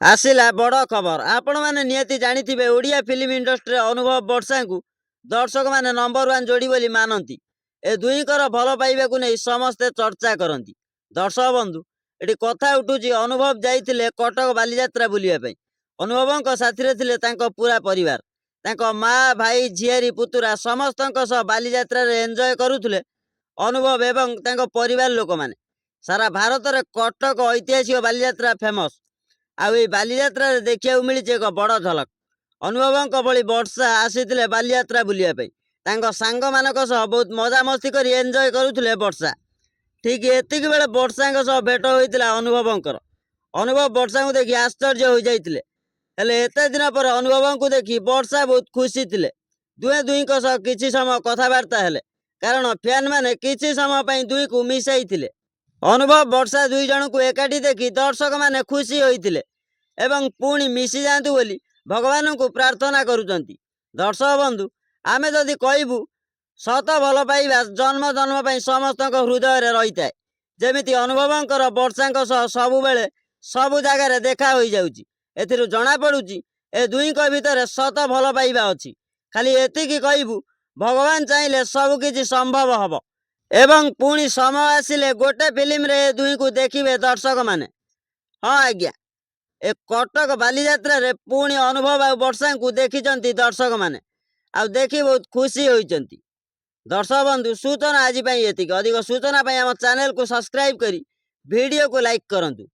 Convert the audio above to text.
आसिला बड़ खबर आपण मैंने नियति जानी ओडिया फिल्म इंडस्ट्री अनुभव वर्षा को दर्शक मैंने नंबर 1 जोड़ी बोली मानती। ए दुईकर भल पाइबा को नहीं समस्ते चर्चा करती। दर्शक बंधु ये कथा उठू अनुभव जाइए कटक बालीजात्रा बुलापी। अनुभव साथी थे पूरा परिवार माँ भाई झीआरी पुतुरा समस्त बालीजात्रा एंजॉय करुले। अनुभव एवं परिवार लोक मैंने सारा भारत में कटक ऐतिहासिक बालीजात्रा फेमस। आई बालीजात्रा देखा मिली एक बड़ झलक। अनुभव भली वर्षा आसी बालीजात्रा बुलापी सांग मान बहुत मजामस्ती कर एंजॉय करुले। वर्षा ठीक एतिक बेले वर्षा भेट होता अनुभवंकर। अनुभव वर्षा को देखी आश्चर्य हो जाते एत दिन पर अनुभव को देखी वर्षा बहुत खुशी थे। दुहे दुई कि समय कथबार्ता है कारण फैन मैंने किसी समय दुई को मिसाई थे। अनुभव वर्षा दुई जन को एकाठी देखी दर्शक मैंने खुशी होते एवं पुणी मिसी जातु बोली भगवान को प्रार्थना करुचंती। दर्शक बंधु आमे जदि कहबू सत भल पाइबा जन्म जन्म समस्त हृदय रही है। जमी अनुभवंकर वर्षा सबु बेले सबु जगार देखा हो जाउची। एथिरु जना पड़ुची ए दुई भितर सत भल पाइबा अच्छी। खाली एतिकी कहबू भगवान चाहिए सबकि संभव हम एवं पुणी समय आसिले गोटे फिल्म रे दुई को देखिए दर्शक माने। हाँ आज्ञा ए कटक बालीजात्रा रे पुणी अनुभव आ वर्षा को देखी दर्शक माने आ देखी बहुत खुशी होइचंती। दर्शक बंधु सूचना आज एतिक अधिक सूचना आम चैनल को सब्सक्राइब करी वीडियो को लाइक करंतु।